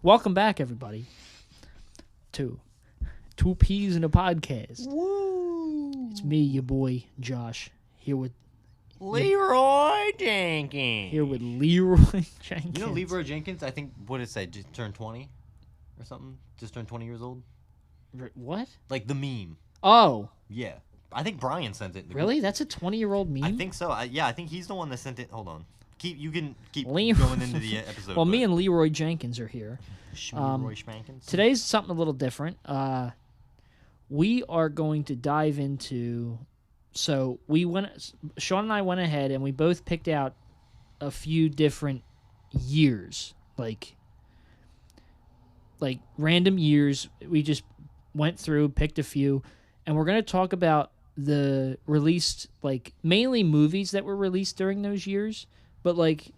Welcome back, everybody, to Two Peas in a Podcast. Woo! It's me, your boy, Josh, here with Leroy Jenkins. Leroy Jenkins. You know Leroy Jenkins? I think, what did it say, just turned 20 or something? Just turned 20 years old? What? Like the meme. Oh. Yeah. I think Brian sent it. Really? That's a 20-year-old meme? I think so. I think he's the one that sent it. Hold on. You can keep Leroy. going into the episode. Well, me and Leroy Jenkins are here. Leroy Schmankins. Today's something a little different. We are going to dive into... So Sean and I went ahead and we both picked out a few different years, like random years. We just went through, picked a few, and we're going to talk about the released, like mainly movies that were released during those years, but like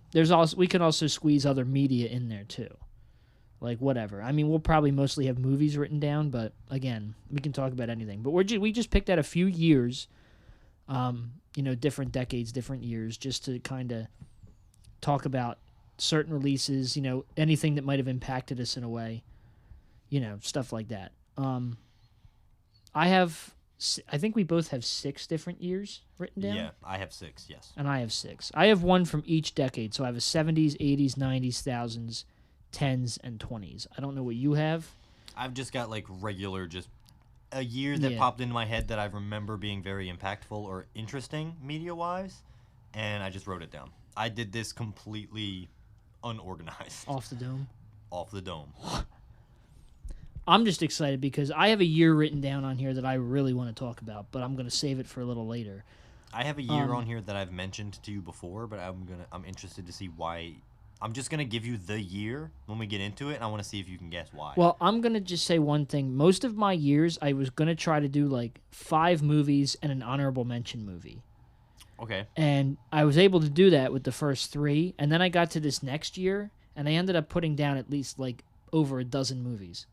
we can also squeeze other media in there too. Like whatever. I mean, we'll probably mostly have movies written down, but again, we can talk about anything. But we just picked out a few years. Different decades, different years, just to kind of talk about certain releases, anything that might have impacted us in a way, stuff like that. I think we both have 6 different years written down. Yeah, I have 6, yes. And I have 6. I have one from each decade, so I have a 70s, 80s, 90s, 1000s, 10s, and 20s. I don't know what you have. I've just got like regular, just a year that popped into my head that I remember being very impactful or interesting media-wise, and I just wrote it down. I did this completely unorganized. Off the dome? Off the dome. I'm just excited because I have a year written down on here that I really want to talk about, but I'm going to save it for a little later. I have a year on here that I've mentioned to you before, but I'm interested to see why. I'm just going to give you the year when we get into it, and I want to see if you can guess why. Well, I'm going to just say one thing. Most of my years, I was going to try to do like 5 movies and an honorable mention movie. Okay. And I was able to do that with the first 3, and then I got to this next year, and I ended up putting down at least like over a dozen movies.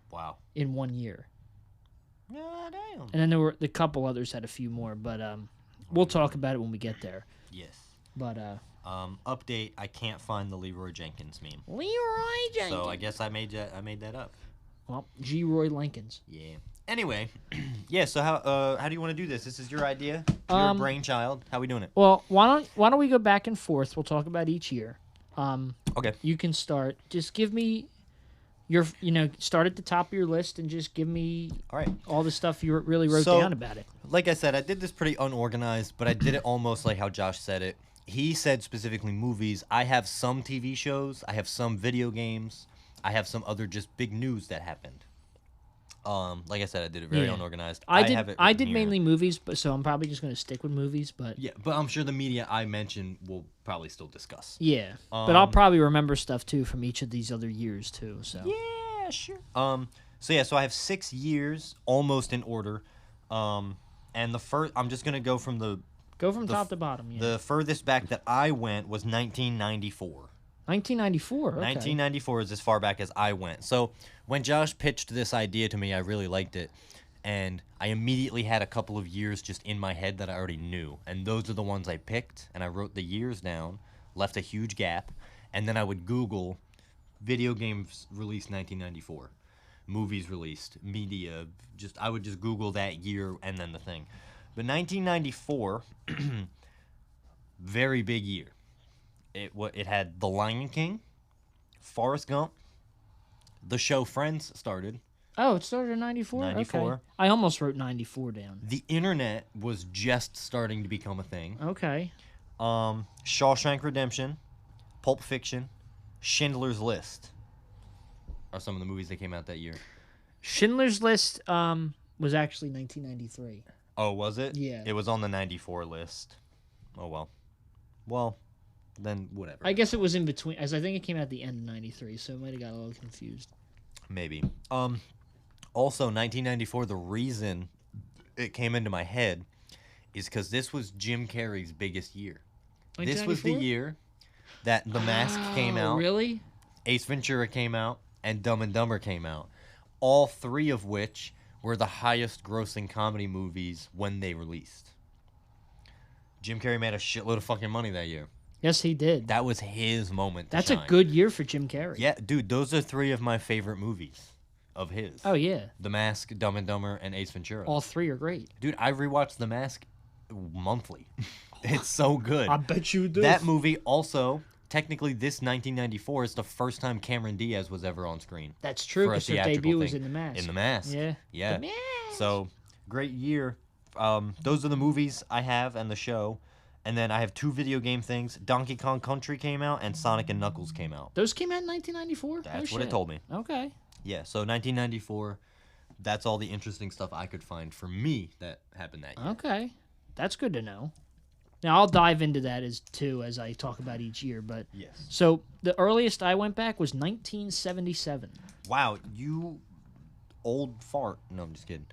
Wow. In 1 year. Yeah, damn. And then there were a couple others had a few more, but we'll talk about it when we get there. Yes. But update, I can't find the Leroy Jenkins meme. Leroy Jenkins. So I guess I made that up. Well, G. Roy Lincolns. Yeah. Anyway, yeah, so how do you want to do this? This is your idea? Your brainchild. How are we doing it? Well, why don't we go back and forth? We'll talk about each year. Okay. You can start. Just give me start at the top of your list and just give me all the stuff you really wrote down about it. Like I said, I did this pretty unorganized, but I did it almost like how Josh said it. He said specifically movies. I have some TV shows. I have some video games. I have some other just big news that happened. Like I said, I did it very unorganized. I did mainly movies, but so I'm probably just going to stick with movies. But yeah, but I'm sure the media I mentioned we'll probably still discuss. Yeah, but I'll probably remember stuff too from each of these other years too. So yeah, sure. So I have 6 years almost in order. And the first, I'm just gonna go from top to bottom. Yeah. The furthest back that I went was 1994. 1994. Okay. 1994 is as far back as I went. So when Josh pitched this idea to me, I really liked it, and I immediately had a couple of years just in my head that I already knew, and those are the ones I picked. And I wrote the years down, left a huge gap, and then I would Google video games released 1994, movies released, media. I would just Google that year and then the thing. But 1994, very big year. It had The Lion King, Forrest Gump, the show Friends started. Oh, it started in 94? 94. Okay. I almost wrote 94 down. The internet was just starting to become a thing. Okay. Shawshank Redemption, Pulp Fiction, Schindler's List are some of the movies that came out that year. Schindler's List was actually 1993. Oh, was it? Yeah. It was on the 94 list. Oh, well. Well, then whatever. I guess it was in between, as I think it came out at the end of 93, so it might have got a little confused. Maybe. Also, 1994, the reason it came into my head is because this was Jim Carrey's biggest year. This was the year that The Mask came out. Really? Ace Ventura came out, and Dumb and Dumber came out. All 3 of which were the highest grossing comedy movies when they released. Jim Carrey made a shitload of fucking money that year. Yes, he did. That was his moment to That's a shine. good year for Jim Carrey. Yeah, dude, those are 3 of my favorite movies of his. Oh, yeah. The Mask, Dumb and Dumber, and Ace Ventura. All three are great. Dude, I rewatch The Mask monthly. It's so good. I bet you do. That movie also, technically, this 1994 is the first time Cameron Diaz was ever on screen. That's true, for a because her theatrical debut was thing. in The Mask. In The Mask. Yeah. Yeah. The Mask. So, great year. Those are the movies I have and the show. And then I have 2 video game things. Donkey Kong Country came out and Sonic and Knuckles came out. Those came out in 1994? That's what it told me. Okay. Yeah, so 1994, that's all the interesting stuff I could find for me that happened that year. Okay. That's good to know. Now, I'll dive into that as I talk about each year. But Yes. So, the earliest I went back was 1977. Wow, you old fart. No, I'm just kidding.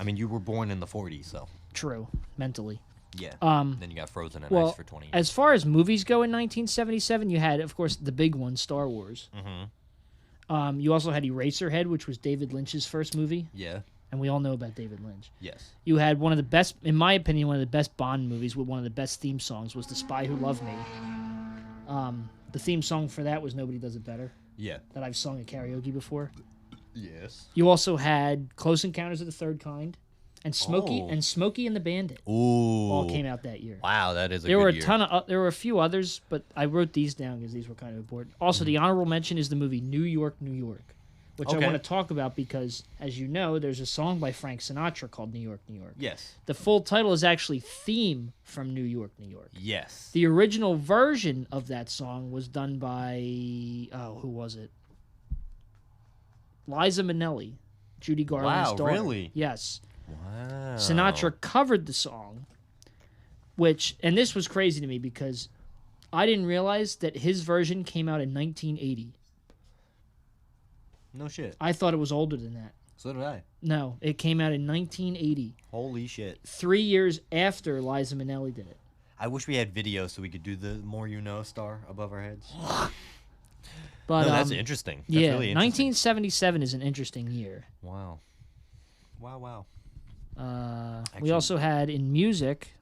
I mean, you were born in the 40s, so. True. Mentally. Yeah. Um, Then you got frozen in Well, ice for 20 years. as far as movies go in 1977, you had, of course, the big one, Star Wars. Mm-hmm. You also had Eraserhead, which was David Lynch's first movie. Yeah. And we all know about David Lynch. Yes. You had one of the best, in my opinion, one of the best Bond movies with one of the best theme songs was The Spy Who Loved Me. The theme song for that was Nobody Does It Better, Yeah. that I've sung at karaoke before. Yes. You also had Close Encounters of the Third Kind and Oh. Smokey and the Bandit Ooh. all came out that year. Wow, that is a There good were a year. ton of there were a few others, but I wrote these down because these were kind of important. Also, the honorable mention is the movie New York, New York, which I Okay. want to talk about because, as you know, there's a song by Frank Sinatra called New York, New York. Yes. The full title is actually Theme from New York, New York. Yes. The original version of that song was done by, who was it? Liza Minnelli, Judy Garland's Wow, daughter. really? Yes. Wow. Sinatra covered the song, and this was crazy to me because I didn't realize that his version came out in 1980. No shit. I thought it was older than that. So did I. No, it came out in 1980, Holy shit. 3 years after Liza Minnelli did it. I wish we had video so we could do the More You Know star above our heads. But No, that's interesting. That's yeah, really interesting. 1977 is an interesting year. Wow. Wow. We Actually- also had in music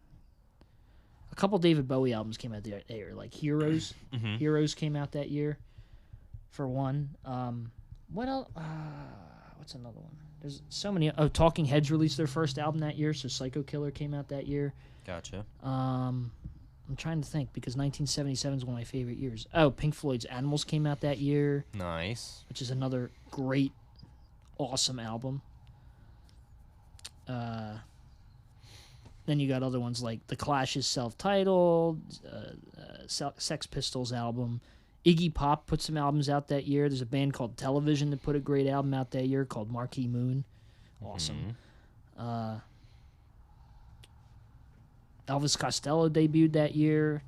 a couple David Bowie albums came out that year, like Heroes. Mhm. Heroes came out that year, for one. What else? What's another one? There's so many. Oh, Talking Heads released their first album that year, so Psycho Killer came out that year. Gotcha. I'm trying to think because 1977 is one of my favorite years. Oh, Pink Floyd's Animals came out that year, Nice. which is another great, awesome album. Then you got other ones like The Clash's self-titled, Sex Pistols album. Iggy Pop put some albums out that year. There's a band called Television that put a great album out that year called Marquee Moon. Awesome. Elvis Costello debuted that year.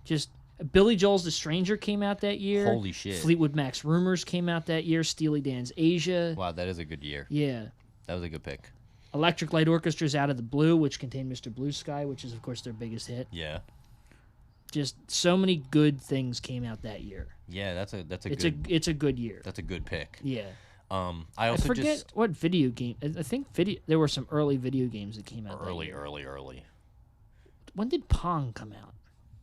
Just Billy Joel's The Stranger came out that year. Holy shit. Fleetwood Mac's Rumors came out that year. Steely Dan's Asia. Wow, that is a good year. Yeah. That was a good pick. Electric Light Orchestra's Out of the Blue, which contained Mr. Blue Sky, which is, of course, their biggest hit. Yeah. Just so many good things came out that year. Yeah, that's a It's good it's a good year. that's a good pick. Yeah. I I also forget just what video game. I think there were some early video games that came out that early. year. When did Pong come out?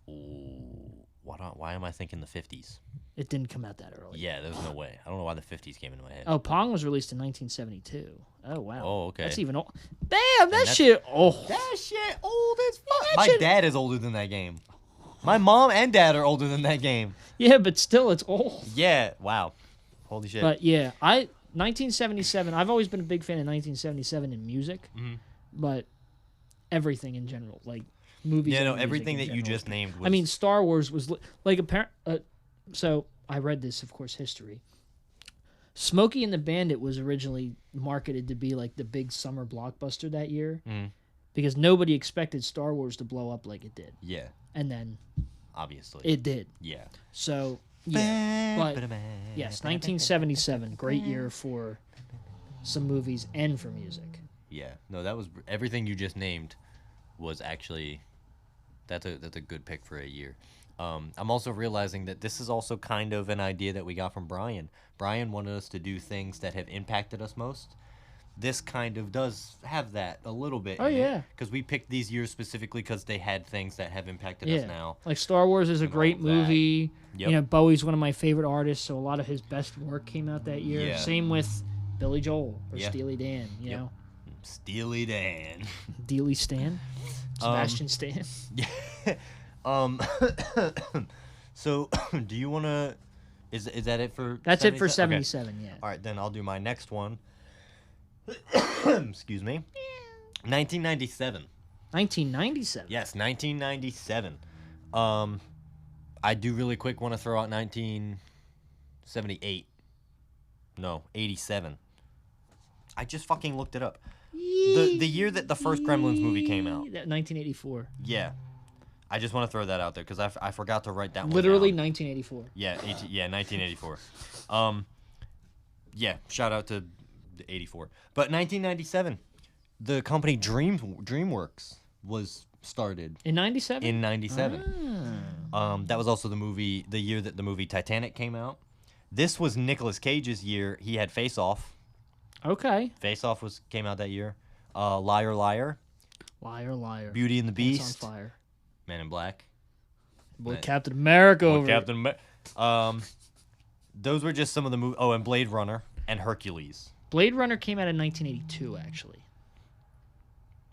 Ooh, why am I thinking the 50s? It didn't come out that early. Yeah, there's no way. I don't know why the 50s came into my head. Oh, Pong was released in 1972. Oh, wow. Oh, okay. That's even old. Damn, that that's- shit. Oh. That shit old as fuck. that My shit- dad is older than that game. My mom and dad are older than that game. Yeah, but still, it's old. Yeah, wow. Holy shit. But yeah, 1977. I've always been a big fan of 1977 in music, Mhm. but everything in general, like movies. yeah, and no, music everything in that you general. just named was I mean, Star Wars was like apparent. So I read this, of course, history. Smokey and the Bandit was originally marketed to be like the big summer blockbuster that year Mhm. because nobody expected Star Wars to blow up like it did, yeah, and then obviously. it did. Yeah. So yeah, but yes, 1977, great year for some movies and for music. Yeah. No, that was everything you just named was actually that's a good pick for a year. I'm also realizing that this is also kind of an idea that we got from Brian. Brian wanted us to do things that have impacted us most. this kind of does have that a little bit. Oh, yeah. Because we picked these years specifically because they had things that have impacted Yeah. us now. Like Star Wars is a and great all of that. movie. Yep. You know, Bowie's one of my favorite artists, so a lot of his best work came out that year. Yeah. Same with Billy Joel or Yeah. Steely Dan, you Yep. know. Steely Dan. Dealey Stan. Sebastian Stan. Yeah. So, do you want to... Is that it for... That's it for 77? 77, yeah. All right, then I'll do my next one. Excuse me. 1997. 1997. Yes, 1997. I do really quick want to throw out 1978. No, 87. I just fucking looked it up. The year that the first Gremlins movie came out. 1984. Yeah. I just want to throw that out there because I forgot to write that one Literally down. 1984. Yeah, 1984. Yeah, shout out to the 84. But 1997, the company DreamWorks was started In 97? in 97. That was also the year that the movie Titanic came out. This was Nicolas Cage's year. He had Face Off. Okay. Face Off came out that year. Liar Liar, Liar, liar. Beauty and the Pants Beast, on fire. Man in Black. Boy, Right. Captain America Well, over. Captain those were just some of the movies. Oh, and Blade Runner and Hercules. Blade Runner came out in 1982, actually.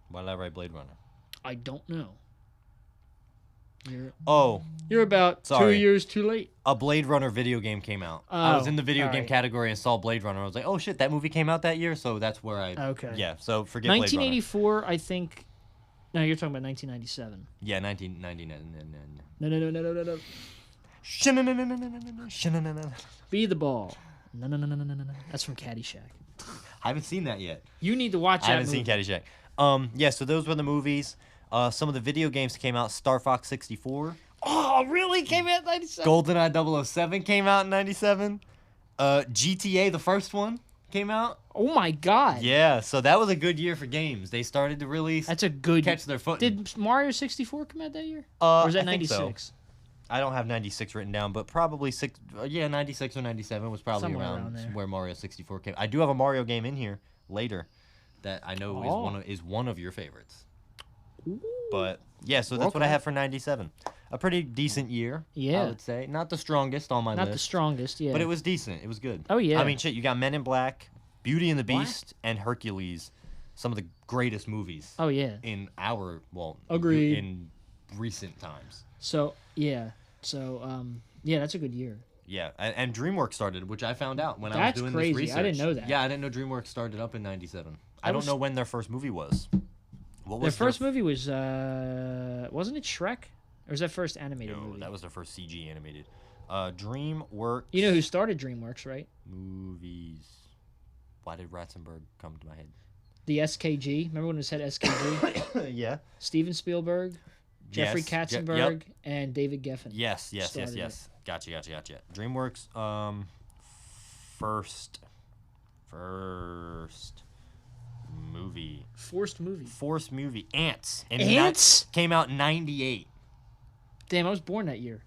Why did I write Blade Runner? I don't know. Oh, You're about Sorry. 2 years too late. a Blade Runner video game came out. I was Oh, in the video game alright. category and saw Blade Runner. I was like, oh shit, that movie came out that year, so that's where I. Okay. Yeah, so forget Blade Runner. 1984, I think. No, you're talking about 1997. Yeah, 1999. No. Be the ball. No. That's from Caddyshack. I haven't seen that yet. You need to watch that I haven't movie. seen Caddyshack. Yeah, so those were the movies. Some of the video games came out. Star Fox 64. Oh, really? Came out in 97? GoldenEye 007 came out in 97. GTA, the first one, came out. Oh, my God. Yeah, so that was a good year for games. They started to really That's a good... catch their foot. Did Mario 64 come out that year? Or was that I think so. 96? I don't have 96 written down, but probably 96 or 97 was probably Somewhere around around there. where Mario 64 came. I do have a Mario game in here later that I know is one of your favorites. Ooh. But yeah, so that's what I Okay. have for 97. A pretty decent year, Yeah. I would say. Not the strongest on my Not the list, strongest, yeah. but it was decent. It was good. Oh, yeah. I mean, shit, you got Men in Black, Beauty and the Black? Beast, and Hercules. Some of the greatest movies Oh, yeah. in our, Agreed. in recent times. So, yeah. So, yeah, that's a good year. Yeah, and DreamWorks started, which I found out when I was That's doing crazy. this research. I didn't know that. Yeah, I didn't know DreamWorks started up in 97. I That don't was- know when their first movie was. What Their was first movie was, wasn't it Shrek? Or was that first animated No, movie? that was their first CG animated. DreamWorks. You know who started DreamWorks, right? Movies. Why did Ratzenberg come to my head? The SKG. Remember when it said SKG? Yeah. Steven Spielberg, Jeffrey Yes, Katzenberg, yep. and David Geffen. Yes. started Gotcha. DreamWorks. First movie. Forced movie. Forced movie. Ants. And Ants? that came out in 98. Damn, I was born that year.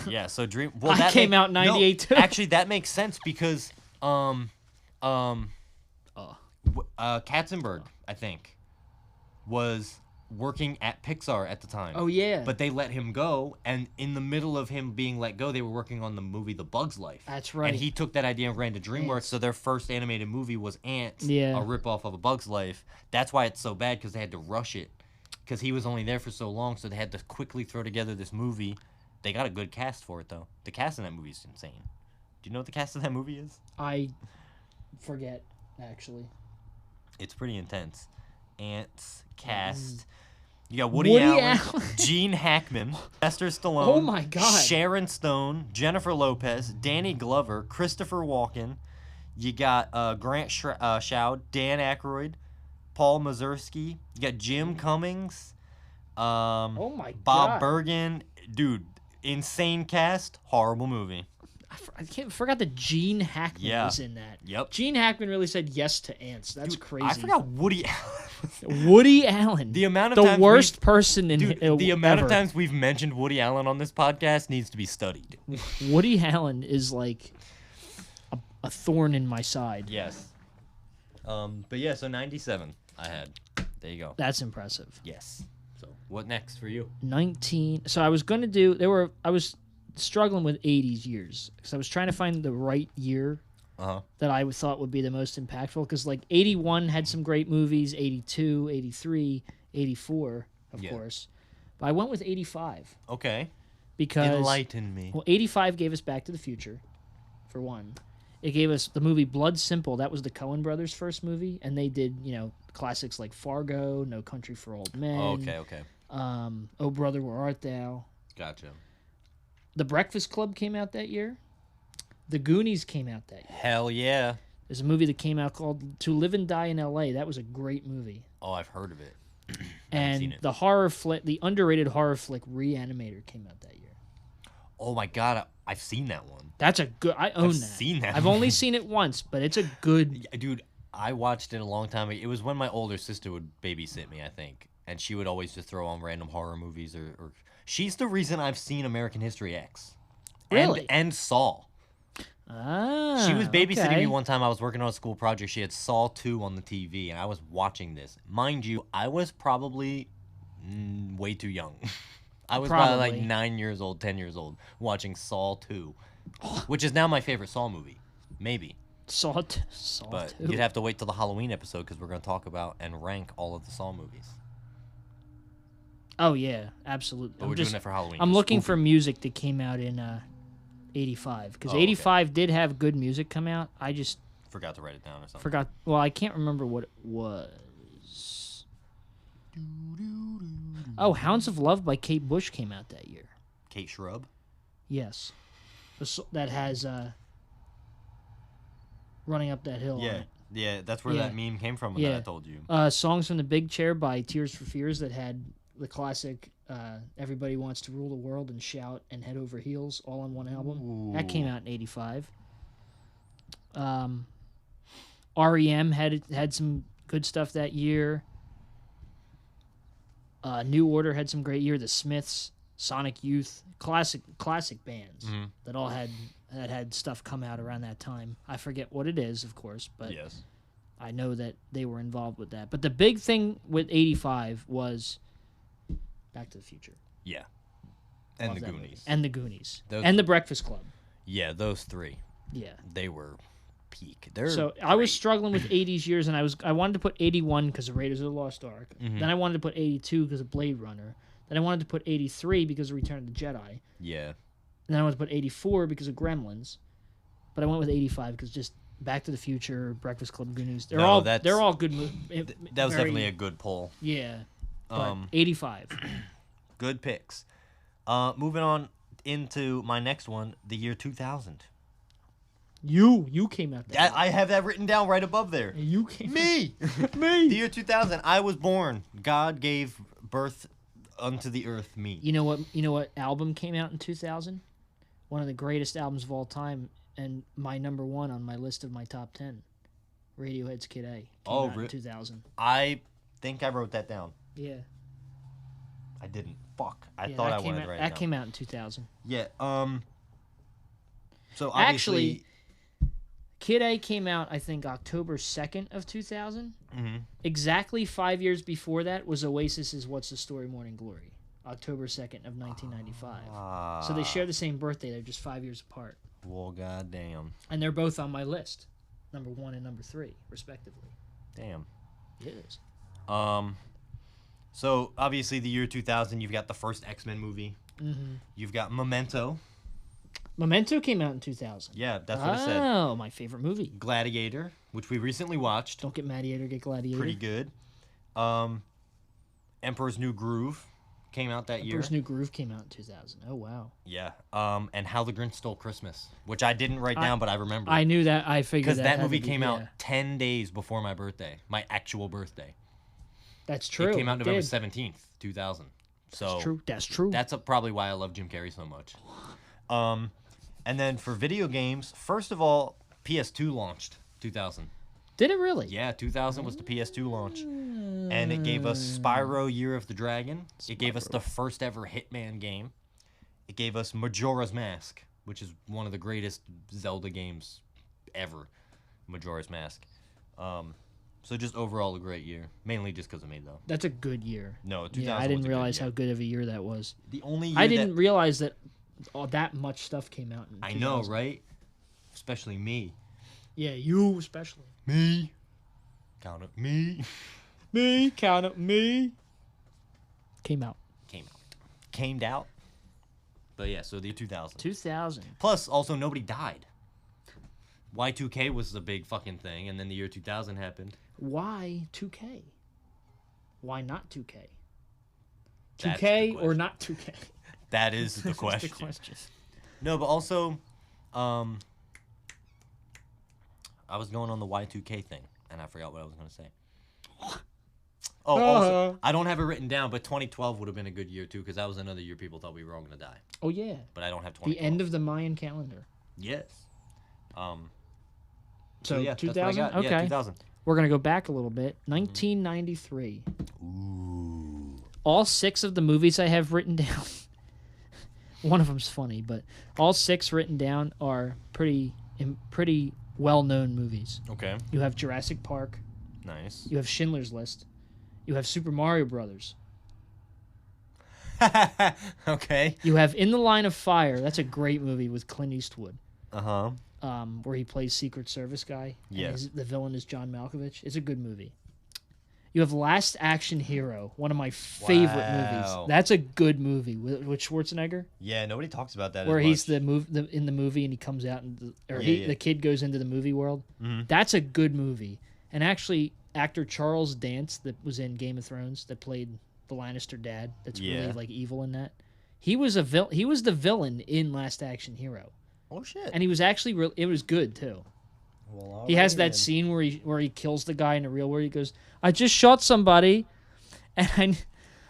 Yeah, so I that came out in 98 too. Actually, that makes sense because Katzenberg, I think, was working at Pixar at the time. Oh, yeah. But they let him go, and in the middle of him being let go, they were working on the movie The Bug's Life. That's right. And he took that idea and ran to DreamWorks, Ants. so their first animated movie was Ants, Yeah. a ripoff of A Bug's Life. That's why it's so bad, because they had to rush it, because he was only there for so long, so they had to quickly throw together this movie. They got a good cast for it, though. The cast in that movie is insane. Do you know what the cast of that movie is? I forget, actually. It's pretty intense. Ants cast. You got Woody Woody Allen, Allen. Gene Hackman, Sylvester Stallone. Oh my God. Sharon Stone, Jennifer Lopez, Danny Glover, Christopher Walken. You got Grant Shoud, Dan Aykroyd, Paul Mazursky. You got Jim Cummings. Oh my Bob God. Bergen. Dude, insane cast. Horrible movie. I forgot that Gene Hackman Yeah. was in that. Yep. Gene Hackman really said yes to Ants. That's Dude, crazy. I forgot Woody Allen. Woody Allen. The amount of the times worst person in Dude, the amount ever. of times we've mentioned Woody Allen on this podcast needs to be studied. Woody Allen is like a thorn in my side. Yes. But yeah, so 97 I had. There you go. That's impressive. Yes. So what next for you? 19. So I was struggling with 80s years because I was trying to find the right year Uh-huh. that I thought would be the most impactful because like 81 had some great movies, 82, 83, 84, of Yeah. course. But I went with 85 Okay. because Enlighten me. well, 85 gave us Back to the Future for one. It gave us the movie Blood Simple. That was the Coen brothers' first movie, and they did, classics like Fargo, No Country for Old Men. Okay. Oh Brother, Where Art Thou? Gotcha. The Breakfast Club came out that year. The Goonies came out that year. Hell yeah. There's a movie that came out called To Live and Die in L.A. That was a great movie. Oh, I've heard of it. And seen it. the horror flick, the underrated horror flick Reanimator came out that year. Oh my god, I've seen that one. That's a good. I own I've that. seen that I've only seen it once, but it's a good. Yeah, dude, I watched it a long time ago. It was when my older sister would babysit me, I think. And she would always just throw on random horror movies or she's the reason I've seen American History X. Really? And Saw. Ah, She was babysitting okay. me one time. I was working on a school project. She had Saw 2 on the TV, and I was watching this. Mind you, I was probably way too young. I was probably like Probably. 9 years old, 10 years old, watching Saw 2, which is now my favorite Saw movie. Maybe. Saw But 2. you'd have to wait till the Halloween episode because we're going to talk about and rank all of the Saw movies. Oh yeah, absolutely. But we're doing it for Halloween. I'm Just looking spoopy. for music that came out in 85 because Oh, okay. 85 did have good music come out. I just Forgot to write it down or something. forgot. Well, I can't remember what it was. Oh, Hounds of Love by Kate Bush came out that year. Kate Shrub? Yes, that has Running Up That Hill. On Yeah. it. Yeah, that's where Yeah. that meme came from Yeah. that I told you. Songs from the Big Chair by Tears for Fears that had the classic Everybody Wants to Rule the World and Shout and Head Over Heels all on one album. That came Ooh. out in 85. REM had some good stuff that year. New Order had some great year. The Smiths, Sonic Youth, classic bands Mhm. that all had stuff come out around that time. I forget what it is, of course, but Yes. I know that they were involved with that. But the big thing with 85 was Back to the Future. Yeah. And Love the that movie. Goonies. And the Goonies. Those- And the Breakfast Club. Yeah, those three. Yeah. They were peak. They're So I was great. struggling with 80s years, and I wanted to put 81 because of Raiders of the Lost Ark. Mhm. Then I wanted to put 82 because of Blade Runner. Then I wanted to put 83 because of Return of the Jedi. Yeah. And then I wanted to put 84 because of Gremlins. But I went with 85 because just Back to the Future, Breakfast Club, Goonies. They're No, all that's- good. That was definitely a good pull. Yeah. But Um, 85. Good picks. Moving on into my next one, the year 2000. You came out there. I have that written down right above there. You came. Me! Me. The year 2000. I was born. God gave birth unto the earth me. You know what? You know what album came out in 2000? One of the greatest albums of all time, and my number one on my list of my top 10. Radiohead's Kid A. Came Oh, out in 2000. I think I wrote that down. Yeah. I didn't. Fuck. I Yeah, thought that I came wanted out, to write it That down. came out in 2000. Yeah. So obviously, Actually, Kid A came out, I think, October 2nd of 2000. Mhm. Exactly 5 years before that was Oasis's What's the Story Morning Glory. October 2nd of 1995. So they share the same birthday. They're just 5 years apart. Well, goddamn. And they're both on my list. Number 1 and number 3, respectively. Damn. It is. So obviously, the year 2000, you've got the first X-Men movie. Mm-hmm. You've got Memento. Memento came out in 2000. Yeah, that's what I said. Oh, my favorite movie. Gladiator, which we recently watched. Don't get Gladiator, get Gladiator. Pretty good. Emperor's New Groove came out that year. Emperor's New Groove came out in 2000. Oh, wow. Yeah. And How the Grinch Stole Christmas, which I didn't write down, but I remember. I knew that. I figured Because that had movie to be- came out yeah. 10 days before my birthday, my actual birthday. That's true. It came out November did. 17th, 2000. So That's true. That's true. That's probably why I love Jim Carrey so much. And then for video games, first of all, PS2 launched 2000. Did it really? Yeah, 2000 was the PS2 launch. And it gave us Spyro Year of the Dragon. It gave us the first ever Hitman game. It gave us Majora's Mask, which is one of the greatest Zelda games ever. Majora's Mask. So just overall a great year. Mainly just because of me, though. That's a good year. No, 2000 Yeah, I was didn't a good realize year. how good of a year that was. The only year I didn't realize that that much stuff came out in I 2000. know, right? Especially me. Yeah, you especially. Me. Count it. Me. Me, count it, me. Came out. Came out. But yeah, so the 2000. 2000. Plus, also, nobody died. Y2K was the big fucking thing, and then the year 2000 happened. Why 2K? Why not 2K? That's 2K the or question. not 2K? That is the That's question. the question. No, but also, I was going on the Y2K thing, and I forgot what I was going to say. Oh, also, I don't have it written down, but 2012 would have been a good year, too, because that was another year people thought we were all going to die. Oh, yeah. But I don't have 2012. The end of the Mayan calendar. Yes. So yeah, 2000? that's what I got. Okay. Yeah, 2000. We're going to go back a little bit. 1993. Ooh. All 6 of the movies I have written down, one of them's funny, but all 6 written down are pretty well-known movies. Okay. You have Jurassic Park. Nice. You have Schindler's List. You have Super Mario Brothers. Okay. You have In the Line of Fire. That's a great movie with Clint Eastwood. Uh-huh. Where he plays Secret Service guy. Yes. And the villain is John Malkovich. It's a good movie. You have Last Action Hero, one of my favorite movies. That's a good movie with Schwarzenegger. Yeah, nobody talks about that. Where as he's much. in the movie and he comes out and the kid goes into the movie world. Mm-hmm. That's a good movie. And actually, actor Charles Dance that was in Game of Thrones that played the Lannister dad. That's really like evil in that. He was He was the villain in Last Action Hero. Oh shit! And he was actually it was good too. Well, he has that scene where he kills the guy in the real world. He goes, "I just shot somebody, and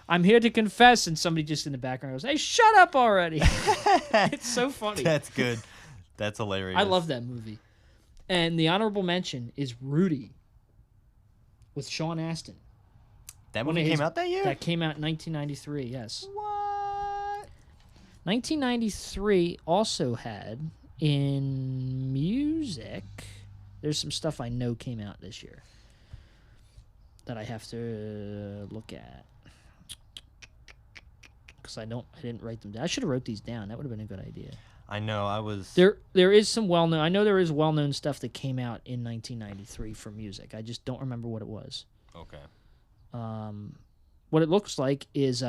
I'm here to confess." And somebody just in the background goes, "Hey, shut up already!" It's so funny. That's good. That's hilarious. I love that movie. And the honorable mention is Rudy with Sean Astin. That movie came out that year? That came out in 1993, yes. What? 1993 also had, in music, there's some stuff I know came out this year that I have to look at. Because I didn't write them down. I should have wrote these down. That would have been a good idea. I know, I was... There is some well-known... I know there is well-known stuff that came out in 1993 for music. I just don't remember what it was. Okay. What it looks like is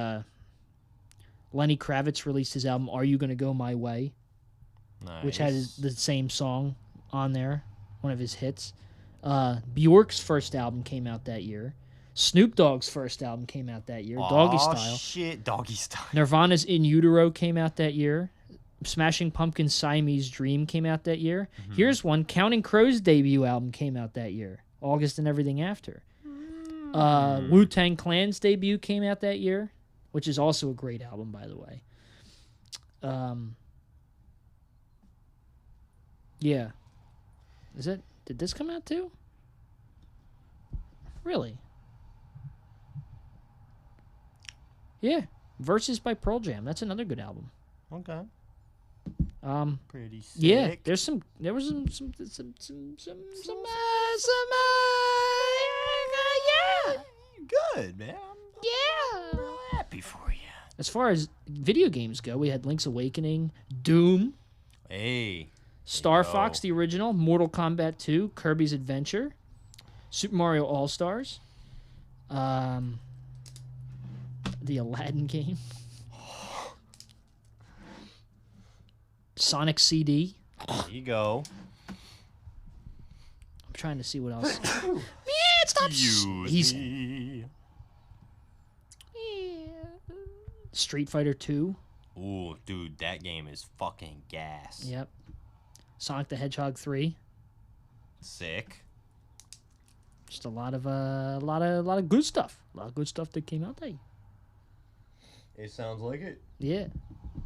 Lenny Kravitz released his album "Are You Gonna Go My Way," Nice. which has the same song on there, one of his hits. Bjork's first album came out that year. Snoop Dogg's first album came out that year, Doggy Style. Oh shit, Doggy Style. Nirvana's In Utero came out that year. Smashing Pumpkins' Siamese Dream came out that year. Mm-hmm. Here's one. Counting Crows' debut album came out that year. August and Everything After. Wu-Tang Clan's debut came out that year, which is also a great album, by the way. Yeah. Is it? Did this come out too? Really? Yeah. Versus by Pearl Jam. That's another good album. Okay. Pretty sick. Yeah. There was some yeah. Good, man. Yeah. I'm real happy for you. As far as video games go, we had Link's Awakening, Doom, Hey. Star go. Fox, the original, Mortal Kombat 2, Kirby's Adventure, Super Mario All-Stars, the Aladdin game, Sonic CD. There you go. I'm trying to see what else. Man, stop. Excuse me. Street Fighter 2. Ooh, dude, that game is fucking gas. Yep. Sonic the Hedgehog 3. Sick. Just a lot of good stuff. A lot of good stuff that came out there. It sounds like it. Yeah.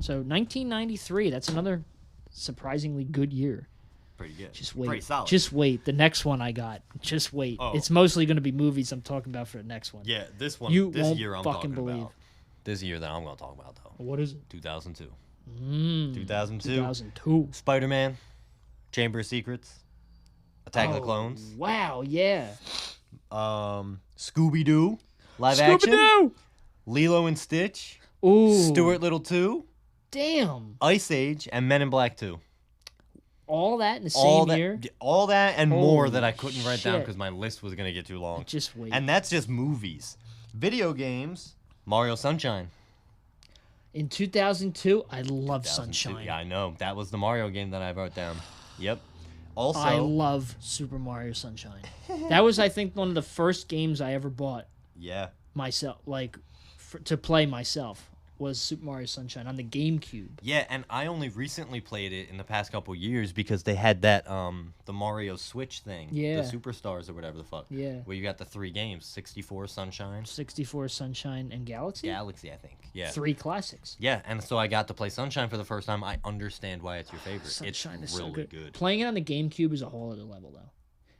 So 1993, that's another surprisingly good year. Pretty good. Just wait. Pretty solid. Just wait. The next one I got. Just wait. Oh. It's mostly going to be movies I'm talking about for the next one. Yeah, this one. You this won't year I'm fucking talking believe. about. This year that I'm going to talk about, though. What is it? 2002. 2002. 2002. Spider-Man. Chamber of Secrets. Attack of the Clones. Wow, yeah. Scooby-Doo, live action. Scooby-Doo! Lilo and Stitch, Ooh. Stuart Little 2, Damn. Ice Age, and Men in Black 2. All that in the same year? All that and more Holy that I couldn't write down shit. because my list was going to get too long. Just wait. And that's just movies. Video games, Mario Sunshine. In 2002, I love 2002. Sunshine. Yeah, I know. That was the Mario game that I wrote down. Yep. Also, I love Super Mario Sunshine. That was, I think, one of the first games I ever bought yeah. myself, like, to play myself, was Super Mario Sunshine on the GameCube. Yeah, and I only recently played it in the past couple years because they had that the Mario Switch thing, Yeah. the Superstars or whatever the fuck. Yeah. Where you got the 3 games, 64, Sunshine, 64, Sunshine, and Galaxy? Galaxy, I think. Yeah. 3 classics. Yeah, and so I got to play Sunshine for the first time. I understand why it's your favorite. Sunshine it's is really so good. good. Playing it on the GameCube is a whole other level, though.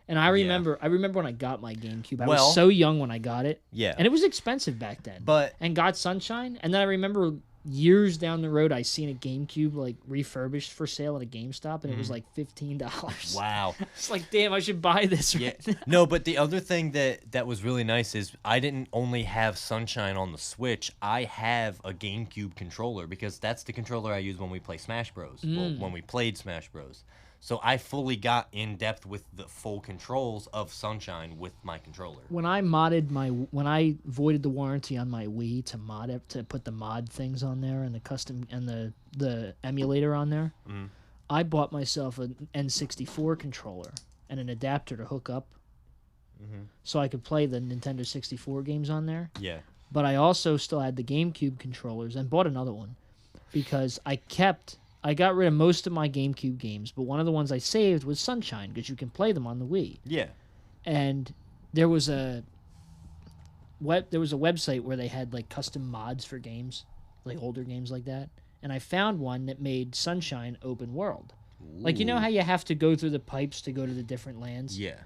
And I remember when I got my GameCube. I Well- was so young when I got it. Yeah. And it was expensive back then. But And got Sunshine. And then I remember years down the road, I seen a GameCube like refurbished for sale at a GameStop, and it was like $15. wow. It's like, damn, I should buy this Yeah. right now. No, but the other thing that was really nice is I didn't only have Sunshine on the Switch. I have a GameCube controller because that's the controller I use when we play Smash Bros. Well, when we played Smash Bros. So I fully got in depth with the full controls of Sunshine with my controller. When I voided the warranty on my Wii to mod it, to put the mod things on there and the custom and the emulator on there, I bought myself an N64 controller and an adapter to hook up, so I could play the Nintendo 64 games on there. Yeah. But I also still had the GameCube controllers and bought another one because I got rid of most of my GameCube games, but one of the ones I saved was Sunshine because you can play them on the Wii. Yeah. And there was a website where they had like custom mods for games, like older games like that. And I found one that made Sunshine open world. Like, you know how you have to go through the pipes to go to the different lands? Yeah.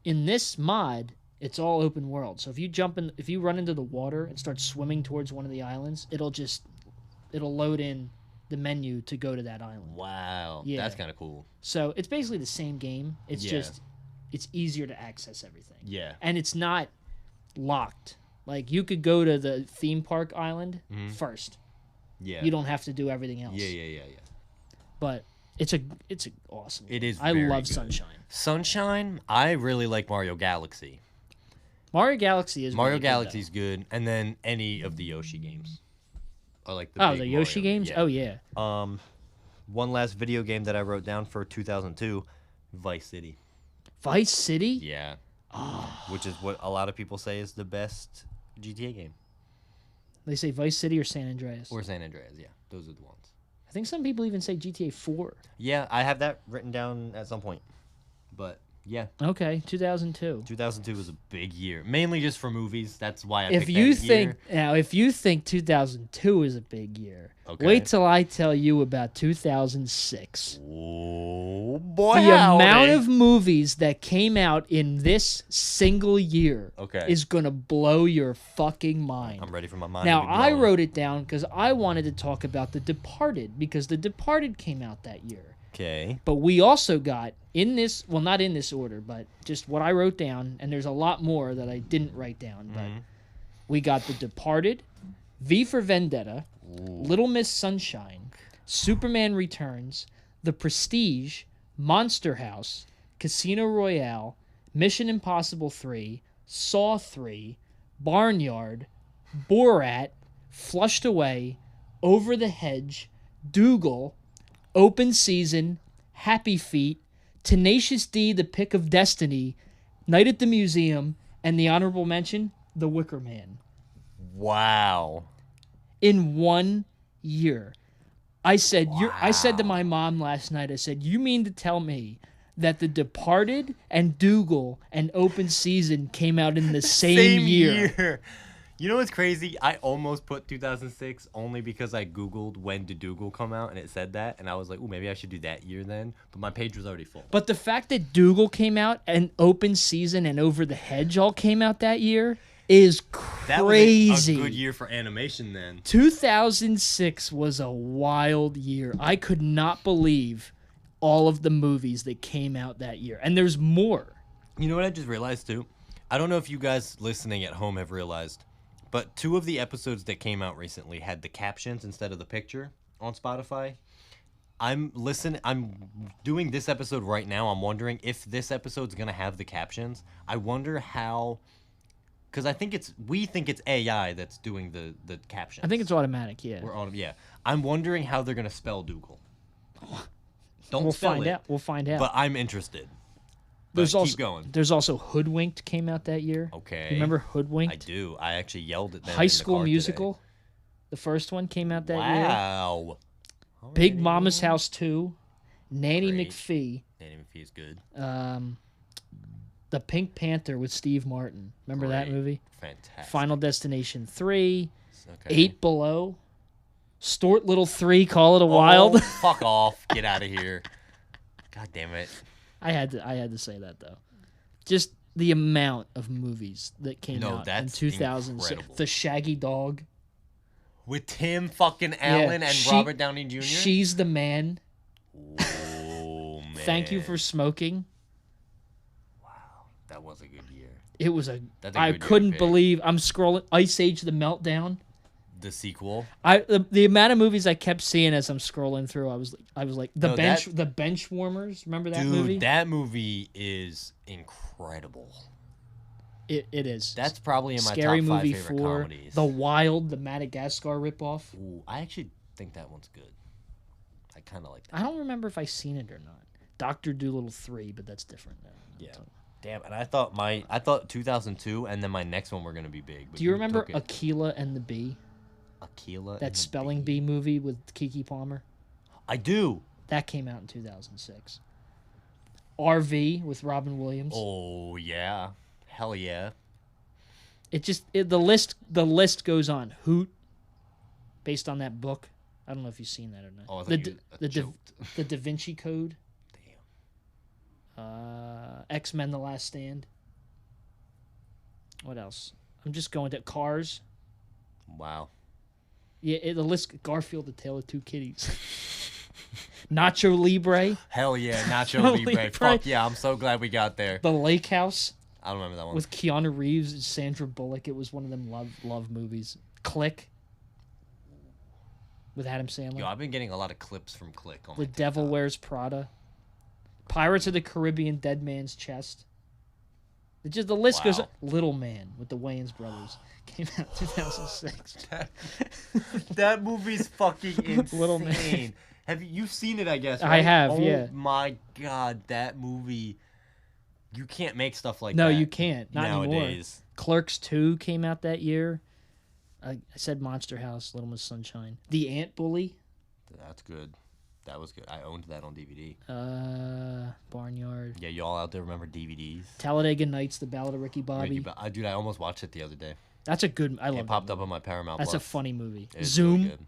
In this mod, it's all open world. So if you run into the water and start swimming towards one of the islands, it'll load in the menu to go to that island. Wow. Yeah. That's kind of cool. So it's basically the same game. It's Yeah. just it's easier to access everything. Yeah. And it's not locked. Like, you could go to the theme park island first. Yeah. You don't have to do everything else. Yeah. But it's a awesome. It is I very love good. Sunshine. Sunshine, I really like Mario Galaxy. Mario Galaxy is Mario really good, Galaxy's good, and then any of the Yoshi games. Or like the though. big The Yoshi Mario. games? Yeah. Oh yeah. One last video game that I wrote down for 2002, Vice City. Vice City? Yeah. Which is what a lot of people say is the best GTA game. They say Vice City or San Andreas. Or San Andreas, yeah. Those are the ones. I think some people even say GTA 4. Yeah, I have that written down at some point. But yeah, Okay, 2002. 2002 was a big year. Mainly just for movies. That's why I If picked you that think year. if you think 2002 is a big year, Okay. wait till I tell you about 2006. Oh boy. The amount of movies that came out in this single year Okay. is gonna blow your fucking mind. I'm ready for my mind. Now, to be I blown. wrote it down because I wanted to talk about The Departed, because The Departed came out that year. Okay. But we also got not in this order, but just what I wrote down, and there's a lot more that I didn't write down, but we got The Departed, V for Vendetta, Little Miss Sunshine, Superman Returns, The Prestige, Monster House, Casino Royale, Mission Impossible 3, Saw 3, Barnyard, Borat, Flushed Away, Over the Hedge, Dougal, Open Season, Happy Feet, Tenacious D, The Pick of Destiny, Night at the Museum, and the honorable mention, The Wicker Man. Wow. In 1 year. I said to my mom last night, I said, you mean to tell me that The Departed and Dougal and Open Season came out in the same year? You know what's crazy? I almost put 2006 only because I Googled when did Dougal come out and it said that. And I was like, oh, maybe I should do that year then. But my page was already full. But the fact that Dougal came out and Open Season and Over the Hedge all came out that year is That crazy. was a good year for animation then. 2006 was a wild year. I could not believe all of the movies that came out that year. And there's more. You know what I just realized too? I don't know if you guys listening at home have realized, but 2 of the episodes that came out recently had the captions instead of the picture on Spotify. I'm doing this episode right now. I'm wondering if this episode's going to have the captions. I wonder how, cuz we think it's AI that's doing the captions. I think it's automatic. Yeah. Yeah. I'm wondering how they're going to spell Dougal. Don't We'll spell find it. out. We'll find out. But I'm interested. But keep going. There's also Hoodwinked came out that year. Okay. You remember Hoodwinked? I do. I actually yelled at them. High School Musical. The first one came out that year. Wow. Big Mama's House 2. Nanny Great. McPhee. Nanny McPhee is good. The Pink Panther with Steve Martin. Remember that Great. movie? Fantastic. Final Destination 3. Okay. 8 Below. Stuart Little 3, Call It a Wild. Oh, fuck off. Get out of here. God damn it. I had to say that though. Just the amount of movies that came out in 2006. incredible. The Shaggy Dog. With Tim fucking Allen and Robert Downey Jr.? She's the Man. Oh, man. Thank You for Smoking. Wow. That was a good year. It was a That's a I good year couldn't pick. believe I'm scrolling Ice Age the Meltdown. The sequel? The amount of movies I kept seeing as I'm scrolling through, I was like the No, bench warmers. Remember that Dude, movie? that movie is incredible. It is. That's probably in my Scary top 5 Movie favorite 4. comedies. The Wild, the Madagascar ripoff. Ooh, I actually think that one's good. I kind of like that. I don't remember if I seen it or not. Doctor Dolittle 3, but that's different. Yeah. Damn, and I thought 2002 and then my next one were going to be big. But Do you remember took it. Aquila and the Bee? Aquila? That spelling bee movie with Kiki Palmer? I do. That came out in 2006. RV with Robin Williams. Oh, yeah. Hell yeah. The list goes on. Hoot, based on that book. I don't know if you've seen that or not. Oh, I thought the Da Vinci Code. Damn. X-Men: The Last Stand. What else? I'm just going to Cars. Wow. Yeah, the list. Garfield: The Tale of Two Kitties. Nacho Libre. Hell yeah, Nacho Libre. Libre. Fuck yeah, I'm so glad we got there. The Lake House. I don't remember that one. With Keanu Reeves and Sandra Bullock. It was one of them love movies. Click. With Adam Sandler. Yo, I've been getting a lot of clips from Click on The my Devil TikTok. Wears Prada. Pirates of the Caribbean: Dead Man's Chest. The list goes Wow. on. Little Man with the Wayans brothers. Came out in 2006. That movie's fucking insane. Little Man. Have you've seen it? I guess. I Right? have, Oh yeah. my god, that movie. You can't make stuff like No, that. you can't. Not anymore. nowadays. Clerks 2 came out that year. I said Monster House, Little Miss Sunshine. The Ant Bully. That's good. That was good. I owned that on DVD. Barnyard. Yeah, y'all out there remember DVDs? Talladega Nights, The Ballad of Ricky Bobby. Dude, I almost watched it the other day. That's a good. I love It popped that up on my Paramount That's Plus. a funny movie. It's Zoom. really good.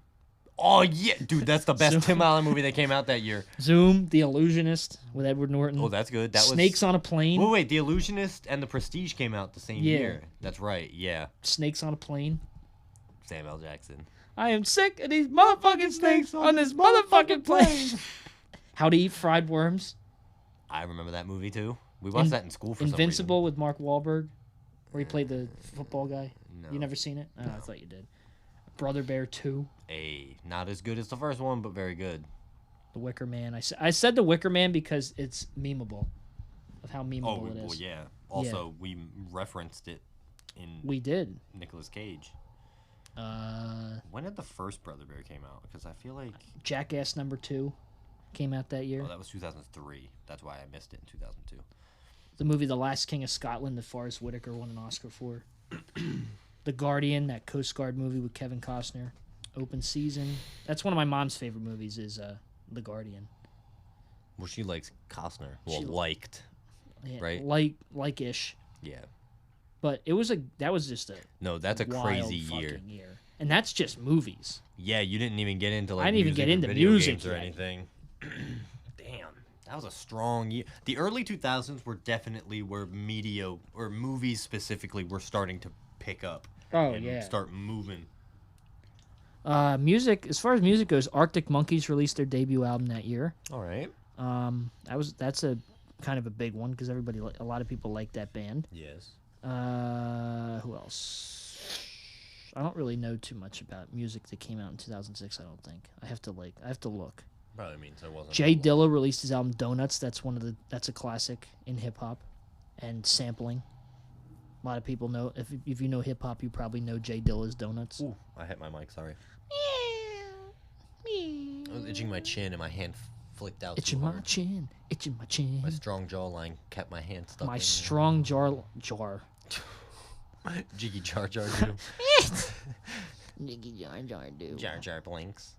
Oh yeah, dude, that's the best Zoom. Tim Allen movie that came out that year. Zoom, The Illusionist with Edward Norton. Oh, that's good. That was Snakes on a Plane. Wait, The Illusionist and The Prestige came out the same Yeah. year. That's right. Yeah, Snakes on a Plane. Samuel Jackson. I am sick of these motherfucking snakes on this motherfucking plane. How to Eat Fried Worms. I remember that movie too. We watched that in school for Invincible with Mark Wahlberg, where he played the football guy. No. You never seen it? Oh, I thought you did. Brother Bear 2. some reason. Not as good as the first one, but very good. The Wicker Man. I said The Wicker Man because it's memeable, of how memeable Oh, it well, is. yeah. Also, we referenced it in We did. Nicolas Cage. Uh, When did the first Brother Bear came out? Because I feel like Jackass number 2 came out that year. oh, that was 2003. That's why I missed it in 2002. The movie The Last King of Scotland that Forrest Whitaker won an Oscar for. The Guardian, that Coast Guard movie with Kevin Costner. Open Season. That's one of my mom's favorite movies is The Guardian. Well, she likes Costner. Well, She- liked. Yeah, Right. Like-ish. Yeah. But that was just a No, that's a wild crazy year. fucking year. And that's just movies. Yeah, you didn't even get into like I didn't even music get or into video music games or yet. anything. Damn, that was a strong year. The early 2000s were definitely where media or movies specifically were starting to pick up. Oh, and yeah. start moving. Music, as far as music goes, Arctic Monkeys released their debut album that year. All right. That's a kind of a big one because a lot of people like that band. Yes. Who else? I don't really know too much about music that came out in 2006. I don't think. I have to look. Probably means there wasn't. Jay Dilla released his album Donuts. That's a classic in hip hop and sampling. A lot of people know if you know hip hop, you probably know Jay Dilla's Donuts. Ooh, I hit my mic. Sorry. I was itching my chin and my hand flicked out. Itching my chin. My strong jawline kept my hand stuck. My strong jar. Jiggy Jar Jar do. Jiggy Jar Jar do. Jar Jar blinks.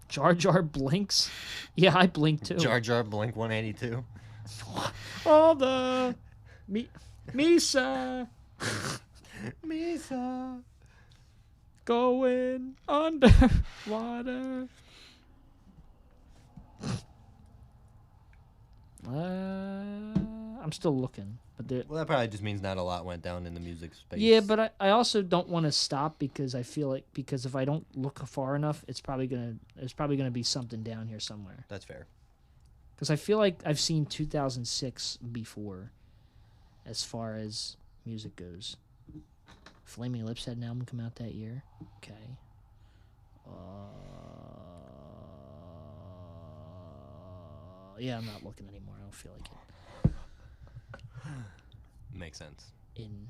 Jar Jar blinks. Yeah, I blink too. Jar Jar blink 182. All the Misa Misa going underwater. I'm still looking, but well, that probably just means not a lot went down in the music space. yeah, but I also don't want to stop because I feel like if I don't look far enough, there's probably gonna be something down here somewhere. That's fair. Because I feel like I've seen 2006 before, as far as music goes. Flaming Lips had an album come out that year. Okay. Yeah, I'm not looking anymore. I don't feel like it. Makes sense. In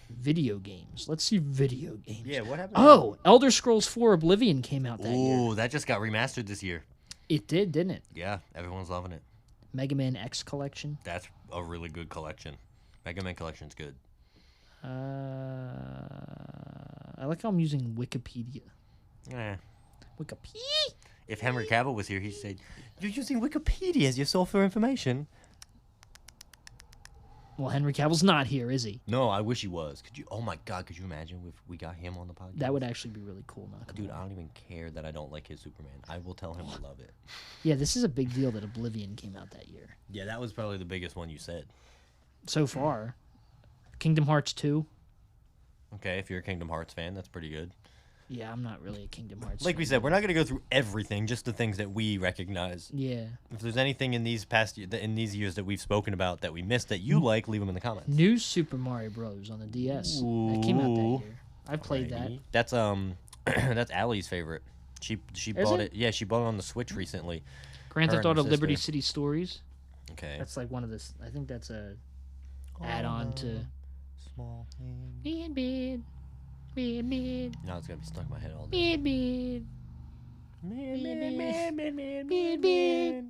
video games. Let's see video games. Yeah, what happened? Oh, Elder Scrolls 4 Oblivion came out that year. Ooh, that just got remastered this year. It did, didn't it? Yeah, everyone's loving it. Mega Man X Collection. That's a really good collection. Mega Man Collection's good. I like how I'm using Wikipedia. Wikipedia. If Henry Cavill was here, he'd say, "You're using Wikipedia as your source for information." Well, Henry Cavill's not here, is he? No, I wish he was. Could you? Oh my God, could you imagine if we got him on the podcast? That would actually be really cool. Not Dude, I don't even care that I don't like his Superman. I will tell him I love it. Yeah, this is a big deal that Oblivion came out that year. Yeah, that was probably the biggest one you said. So far. Kingdom Hearts 2. Okay, if you're a Kingdom Hearts fan, that's pretty good. Yeah, I'm not really a Kingdom Hearts Like fan. we said, we're not going to go through everything, just the things that we recognize. Yeah. If there's anything in these years that we've spoken about that we missed that you like, leave them in the comments. New Super Mario Bros. On the DS. That came out that year. I played that. That's that's Allie's favorite. She bought it. Yeah, she bought it on the Switch recently. Grand Her Theft and her Auto Liberty sister. City Stories. Okay. That's like one of the. I think that's a add-on to. Small thing. Bid. No, it's gonna be stuck in my head all day. Bid. Bid.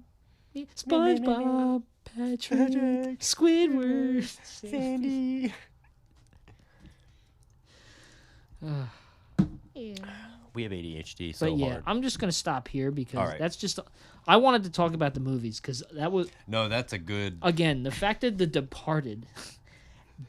SpongeBob, Patrick, Squidward, Sandy. We have ADHD, so But yeah, hard. I'm just gonna stop here because All right. that's just. I wanted to talk about the movies because that was No, that's a good. again the fact that The Departed,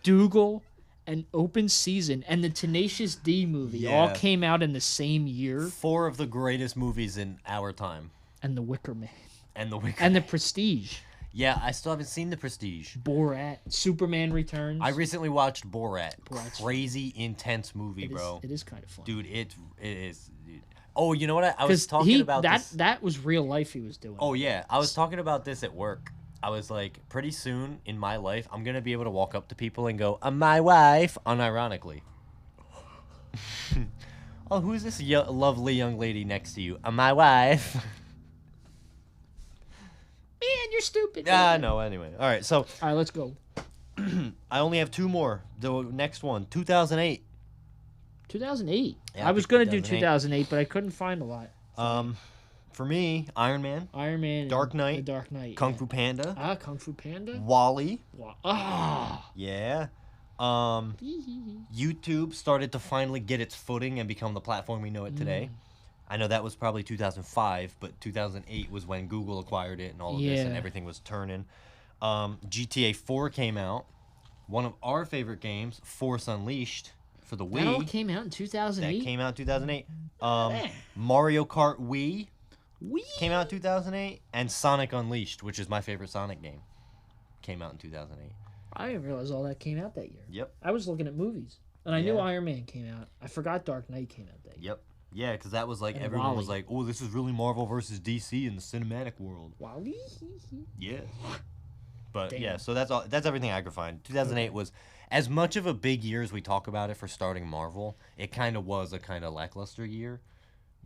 Dougal, and Open Season, and the Tenacious D movie all Yeah. came out in the same year, 4 of the greatest movies in our time, and The Wicker Man, and The Wicker. and The Prestige, Yeah, I still haven't seen The Prestige. Borat, Superman Returns. I recently watched Borat. Borat's Crazy intense movie, It is- bro. It is kind of fun. Dude, it is. Dude. Oh, you know what? I was 'Cause talking about that this. that was real life he was doing. Oh yeah, I was talking about this at work. I was like, pretty soon in my life, I'm gonna be able to walk up to people and go, "I'm my wife," unironically. Oh, who's this lovely young lady next to you? I'm my wife. Man, you're stupid. No. Anyway, all right. So All right, let's go. I only have 2 more. The next one, 2008. 2008. Yeah, I was gonna do 2008. 2008, but I couldn't find a lot. For me, Iron Man, Iron Man, Dark and Knight, The Dark Knight, Kung yeah. Fu Panda, Kung Fu Panda. Wally. Ah. Yeah. YouTube started to finally get its footing and become the platform we know it today. I know that was probably 2005, but 2008 was when Google acquired it and all of this, and Yeah. everything was turning. GTA 4 came out. One of our favorite games, Force Unleashed, for the That all Wii. came out in 2008. That came out in 2008. Man. Mario Kart Wii Wee. came out in 2008, and Sonic Unleashed, which is my favorite Sonic game, came out in 2008. I didn't realize all that came out that year. Yep. I was looking at movies, and I knew Yeah. Iron Man came out. I forgot Dark Knight came out that year. Yep. Yeah, because that was like, And everyone was Wally. like, oh, this is really Marvel versus DC in the cinematic world. Wally. Yeah. But Damn. yeah, so that's all. That's everything I could find. 2008 Okay. was as much of a big year as we talk about it for starting Marvel. It kind of was a kind of lackluster year,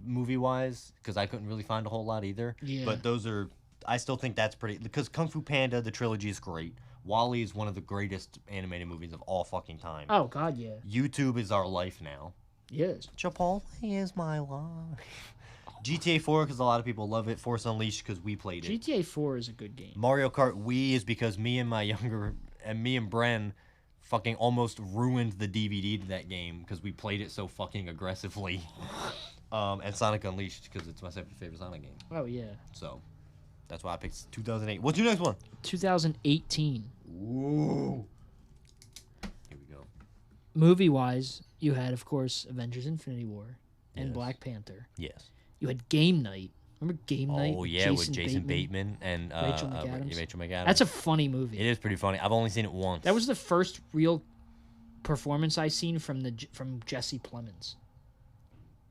movie wise, because I couldn't really find a whole lot either. Yeah. But those are. I still think that's pretty because Kung Fu Panda, the trilogy is great. Wall-E is one of the greatest animated movies of all fucking time. Oh God, yeah. YouTube is our life now. Yes. Chipotle is my life. GTA 4 because a lot of people love it. Force Unleashed because we played it. GTA 4 is a good game. Mario Kart Wii is because me and Bren fucking almost ruined the DVD to that game because we played it so fucking aggressively. And Sonic Unleashed because it's my second favorite Sonic game. Oh yeah. So that's why I picked 2008. What's your next one? 2018. Ooh. Here we go. Movie wise, you had of course Avengers: Infinity War and Yes. Black Panther. Yes. You had Game Night. Remember Game Night? Oh yeah, with Jason Bateman and Rachel McAdams. Rachel McAdams. That's a funny movie. It is pretty funny. I've only seen it once. That was the first real performance I seen from Jesse Plemons.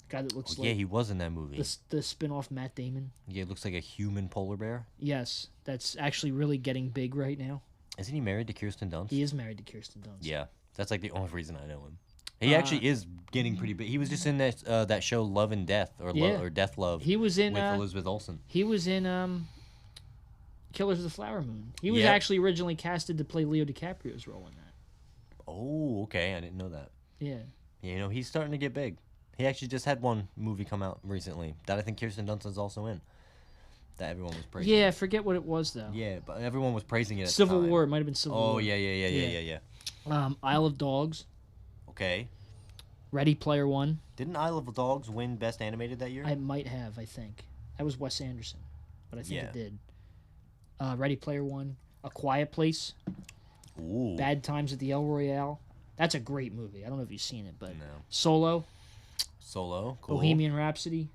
Guy that looks yeah, like he was in that movie. the spin-off Matt Damon. Yeah, it looks like a human polar bear. Yes, that's actually really getting big right now. Isn't he married to Kirsten Dunst? He is married to Kirsten Dunst. Yeah, that's like the only reason I know him. He actually is getting pretty big. He was just in that show Love and Death or Death Love. He was in with Elizabeth Olsen. He was in Killers of the Flower Moon. He was Yep. actually originally casted to play Leo DiCaprio's role in that. Oh, okay, I didn't know that. Yeah. You know, he's starting to get big. He actually just had one movie come out recently that I think Kirsten Dunst is also in. That everyone was praising. Yeah, I forget what it was though. Yeah, but everyone was praising it. At Civil the time. War. It might have been Civil War. Oh yeah. Isle of Dogs. Okay. Ready Player One. Didn't Isle of Dogs win Best Animated that year? I might have. I think that was Wes Anderson, but I think Yeah. it did. Ready Player One. A Quiet Place. Ooh. Bad Times at the El Royale. That's a great movie. I don't know if you've seen it, but No. Solo. Solo. Cool. Bohemian Rhapsody.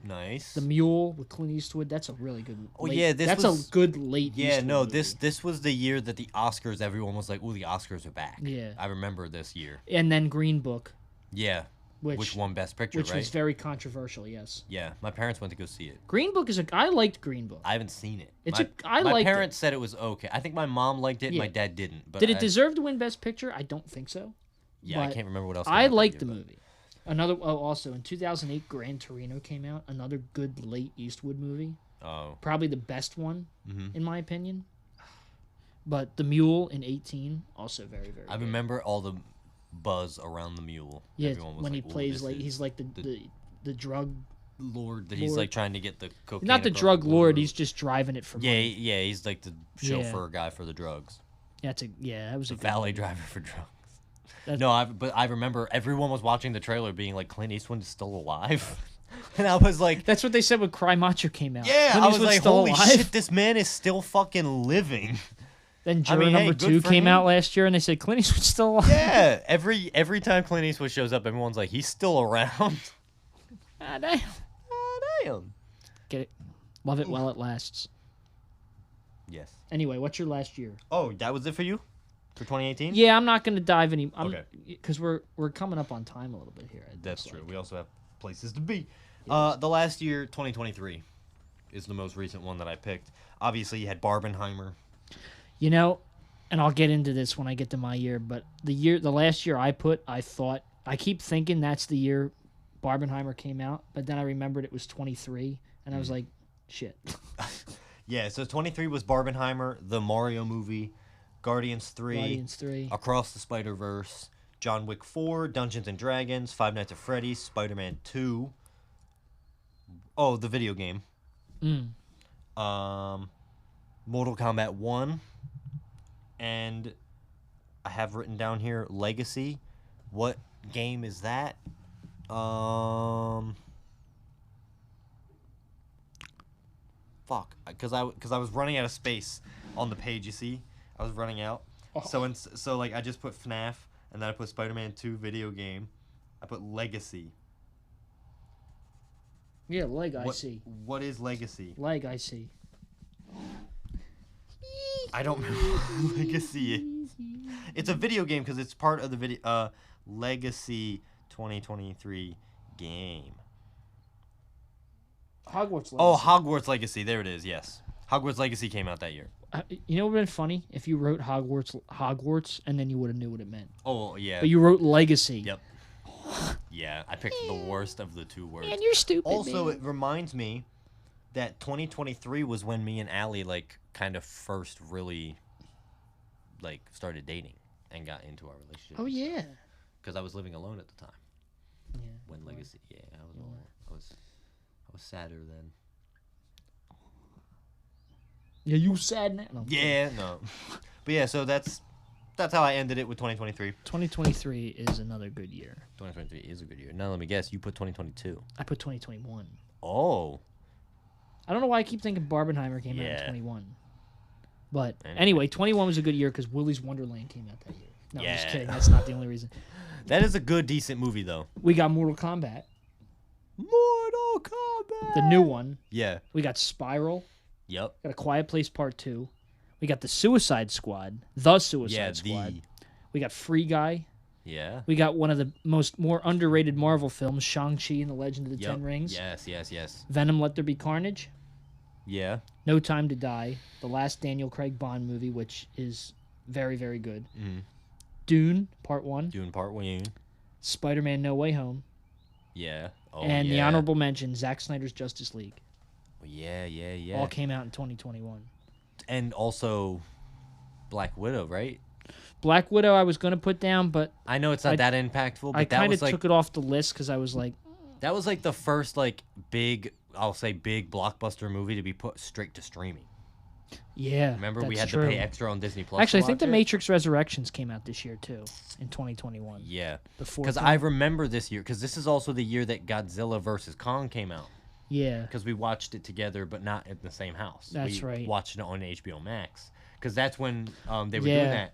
Nice. The Mule with Clint Eastwood. That's a really good. Oh, yeah, this that's was- a good late. Yeah, Eastwood no, movie. this was the year that the Oscars, everyone was like, "Ooh, the Oscars are back." Yeah. I remember this year. And then Green Book, Yeah, which which won Best Picture, which right? was very controversial. Yes. Yeah, my parents went to go see it. Green Book is a. I liked Green Book. I haven't seen it. It's my, I my liked parents said it was okay. I think my mom liked it, Yeah. my dad didn't. But Did it I, deserve to win Best Picture? I don't think so. Yeah, I but can't remember what else. I came out that liked year, the but- movie. Also in 2008, Gran Torino came out. Another good late Eastwood movie. Oh, Probably the best one, Mhm. in my opinion. But The Mule in 18, also very, very I good. remember all the buzz around the mule. Yeah, Everyone was when like, he "Ooh, plays this like is he's like the drug, Lord that he's Lord. like trying to get the cocaine. not the across drug border. lord. He's just driving it for yeah, money. yeah. He's like the chauffeur guy for the drugs. That was a The good valet movie. driver for drugs. That's- No, but I remember everyone was watching the trailer being like, Clint Eastwood is still alive. And I was like, That's what they said when Cry Macho came out. yeah, Clint I was Eastwood's like, still holy alive. shit, this man is still fucking living. Then Juror mean, hey, number good 2 for came him. out last year, and they said Clint Eastwood's still alive. Yeah, every time Clint Eastwood shows up, everyone's like, he's still around. Ah, damn. Ah, damn. Get it? Love it while it lasts. Yes. Anyway, what's your last year? Oh, that was it for you? For 2018? Yeah, I'm not going to dive any. Okay. Because we're coming up on time a little bit here. it That's looks true. like. We also have places to be. The last year, 2023, is the most recent one that I picked. Obviously, you had Barbenheimer. You know, and I'll get into this when I get to my year, but the last year I keep thinking that's the year Barbenheimer came out, but then I remembered it was 23, and I was like, shit. Yeah, so 23 was Barbenheimer, the Mario movie, Guardians 3, Guardians 3. Across the Spider-Verse, John Wick 4, Dungeons and Dragons, Five Nights at Freddy's, Spider-Man 2. Oh, the video game. Mortal Kombat 1. And I have written down here Legacy. What game is that? Fuck, because I was running out of space on the page. You see, I was running out. So like I just put FNAF, and then I put Spider-Man 2 video game. I put Legacy. Yeah, I see. What is Legacy? I see. I don't remember what Legacy is. It's a video game because it's part of the video. Legacy 2023 game. Hogwarts Legacy. Oh, Hogwarts Legacy. There it is. Yes, Hogwarts Legacy came out that year. You know what would have been funny if you wrote Hogwarts, and then you would have knew what it meant. Oh yeah. But you wrote Legacy. Yep. Yeah, I picked the worst of the two words. Man, you're stupid. Also, man. it reminds me that 2023 was when me and Allie like kind of first really like started dating and got into our relationship. Oh yeah. Because I was living alone at the time. Yeah. When Legacy, I was sadder then. Yeah, you sad now. No. Yeah, no. But yeah, so that's how I ended it with 2023. 2023 is another good year. 2023 is a good year. Now let me guess, you put 2022. I put 2021. Oh. I don't know why I keep thinking Barbenheimer came out in Yeah. 21. But anyway, 21 was a good year because Willy's Wonderland came out that year. No, I'm just Yeah. kidding. That's not the only reason. That is a good, decent movie, though. We got Mortal Kombat, Mortal Kombat! the new one. Yeah. We got Spiral. Yep. Got A Quiet Place Part 2. We got The Suicide Squad. The Suicide Yeah, Squad. We got Free Guy. Yeah. We got one of the more underrated Marvel films, Shang-Chi and the Legend of the Ten Rings. Yes. Venom, Let There Be Carnage. Yeah. No Time to Die. The last Daniel Craig Bond movie, which is very, very good. Mhm. Dune, Part 1. Doing part one. Spider-Man No Way Home. Yeah. Oh, And yeah. the honorable mention, Zack Snyder's Justice League. Yeah. All came out in 2021. And also Black Widow, right? Black Widow I was going to put down, but I know it's not that impactful, but I that kind of was like took it off the list because I was like, that was like the first like big, I'll say big blockbuster movie to be put straight to streaming. yeah. Remember we had that's true. to pay extra on Disney Plus. Actually, I to think The watch it? Matrix Resurrections came out this year too, in 2021. Yeah. Before Because I remember this year, because this is also the year that Godzilla vs. Kong came out. Yeah. Because we watched it together, but not in the same house. That's we right. Watched it on HBO Max. Because that's when they were Yeah. doing that.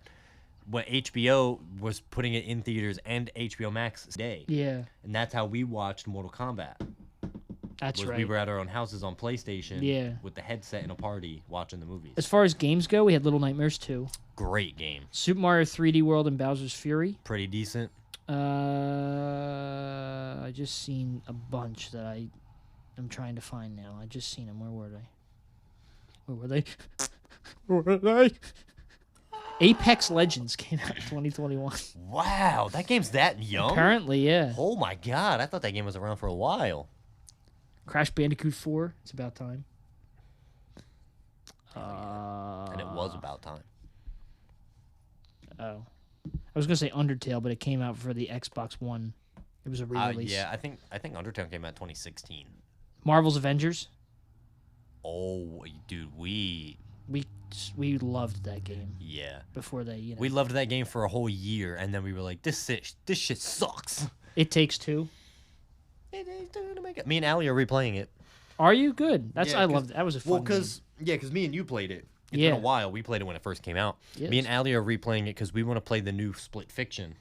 When HBO was putting it in theaters and HBO Max day. Yeah. And that's how we watched Mortal Kombat. That's right. We were at our own houses on PlayStation. Yeah. With the headset in a party watching the movies. As far as games go, we had Little Nightmares 2, Great game. Super Mario 3D World, and Bowser's Fury. Pretty decent. I just seen a bunch that I'm trying to find now. I just seen them. Where were they? Where were they? Where were they? Apex Legends came out in 2021. Wow, that game's that young? Apparently, yeah. Oh my god, I thought that game was around for a while. Crash Bandicoot 4. It's about time. And it was about time. Oh. I was gonna say Undertale, but it came out for the Xbox One. It was a re-release. Yeah, I think Undertale came out 2016. Marvel's Avengers. Oh, dude, We loved that game yeah. before they, We loved that game for a whole year, and then we were like, this shit sucks. It Takes Two. Me and Allie are replaying it. Are you good? That's Yeah, I 'cause- loved. That was a fun. Because me and you played it. It's Yeah. been a while. We played it when it first came out. Yes. Me and Allie are replaying it because we want to play the new Split Fiction.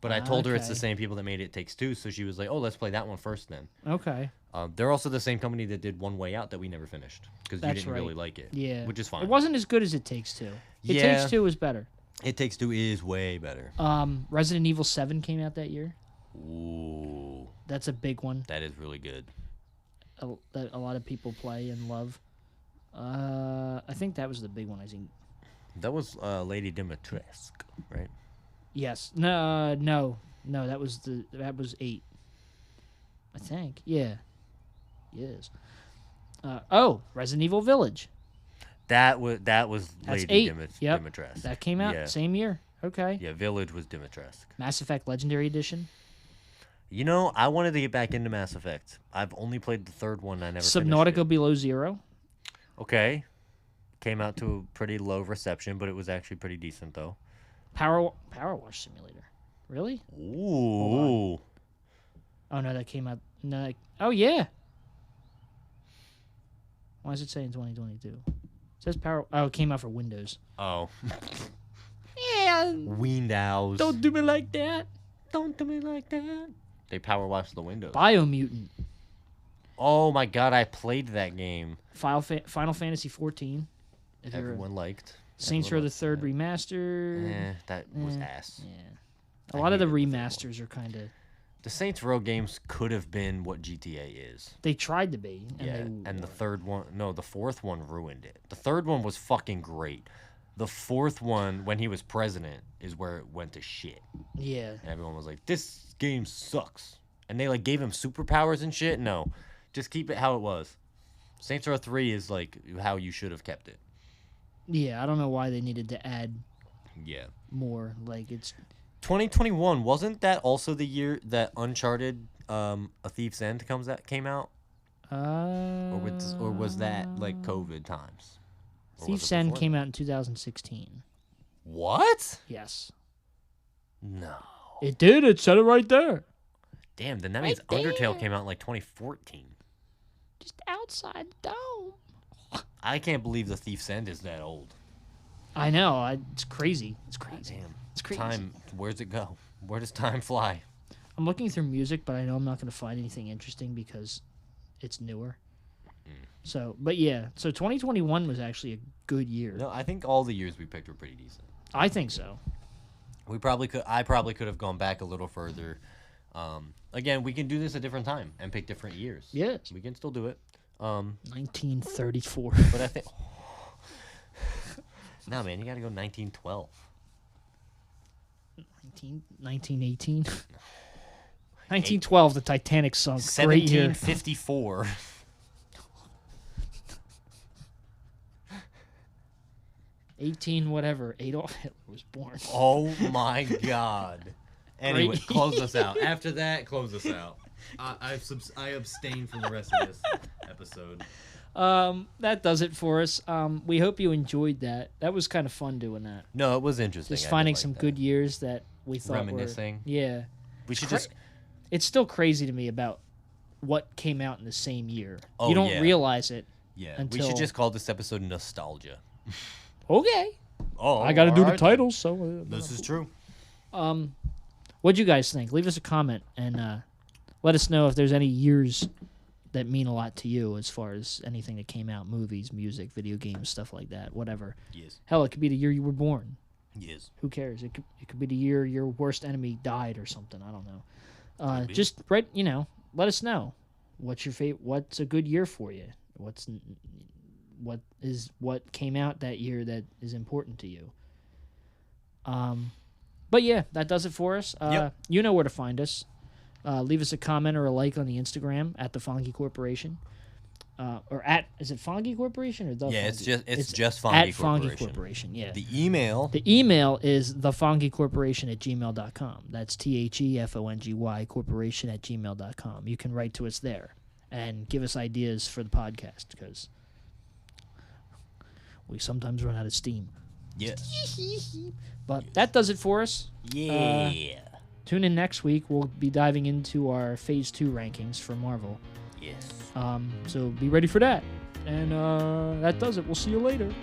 But I told her it's the Okay. same people that made It Takes Two, so she was like, "Oh, let's play that one first then." Game. Okay. They're also the same company that did One Way Out that we never finished because you That's didn't really right. like it. Yeah. which is fine. It wasn't as good as It Takes Two. It Yeah. Takes Two was better. It Takes Two is way better. Resident Evil 7 came out that year. Ooh, That's a big one that is really good. that a lot of people play and love. I think that was the big one. I think. That was Lady Dimitrescu, right? Yes. No. That was 8. I think. Yeah. Yes. Resident Evil Village. That was That's Lady 8. Yep. Dimitrescu. That came out Yeah. same year. Okay. Yeah, Village was Dimitrescu. Mass Effect Legendary Edition. You know, I wanted to get back into Mass Effect. I've only played the third one. I never Subnautica finished Below Zero. it. Okay. Came out to a pretty low reception, but it was actually pretty decent, though. Power Wash Simulator. Really? Ooh. Oh no, that came out. No. Oh yeah. Why does it say in 2022? It says Power. Oh, it came out for Windows. Oh. Yeah. Windows. Don't do me like that. Don't do me like that. They power wash the windows. Biomutant. Oh my god, I played that game. Final Fantasy 14. If you're Everyone liked. Saints Row Everyone the liked Third that. Remastered. That was ass. Yeah. I A lot of the hated the third one. remasters are kind of The Saints Row games could have been what GTA is. They tried to be. And the fourth one ruined it. The third one was fucking great. The fourth one, when he was president, is where it went to shit. Yeah. And everyone was like, this game sucks. And they like gave him superpowers and shit. No, just keep it how it was. Saints Row 3 is like how you should have kept it. Yeah, I don't know why they needed to add more. Like, it's 2021, wasn't that also the year that Uncharted A Thief's End came out? Or was that like COVID times? Thief's End came out in 2016. What? Yes. No. It did. It said it right there. Damn, then that means Undertale came out in like 2014. Just outside the dome. I can't believe The Thief's End is that old. I know. It's crazy. It's crazy. Damn. It's crazy. Time, where's it go? Where does time fly? I'm looking through music, but I know I'm not going to find anything interesting because it's newer. So, but yeah. So 2021 was actually a good year. No, I think all the years we picked were pretty decent. I think so. I probably could have gone back a little further. Again, we can do this a different time and pick different years. Yes. We can still do it. 1934. But I think... No, man, you got to go 1912. 1918. 1912, the Titanic sunk. Great year. 1754. Whatever. Adolf Hitler was born. Oh my God. Anyway, close us out. After that, close us out. I abstain from the rest of this episode. That does it for us. We hope you enjoyed that. That was kind of fun doing that. No, it was interesting. Just finding some good years that we thought reminiscing. Yeah. We should just... It's still crazy to me about what came out in the same year. Oh, you don't realize it. Yeah. Until... We should just call this episode Nostalgia. Okay. Oh, I got to do the titles, so... this is true. What'd you guys think? Leave us a comment and let us know if there's any years that mean a lot to you as far as anything that came out, movies, music, video games, stuff like that, whatever. Yes. Hell, it could be the year you were born. Yes. Who cares? It could be the year your worst enemy died or something. I don't know. Just let us know what's your what's a good year for you. What came out that year that is important to you. But yeah, that does it for us. Yep. You know where to find us. Leave us a comment or a like on the Instagram at the Fongy Corporation. Is it Fongy Corporation or the? Yeah, Fongy? it's just Fongy at Corporation. Fongy Corporation. Yeah. The email is thefongycorporation@gmail.com. That's THEFONGY corporation@gmail.com. You can write to us there and give us ideas for the podcast because we sometimes run out of steam. Yeah. But that does it for us. Yeah. Tune in next week. We'll be diving into our Phase 2 rankings for Marvel. Yes. So be ready for that. And that does it. We'll see you later.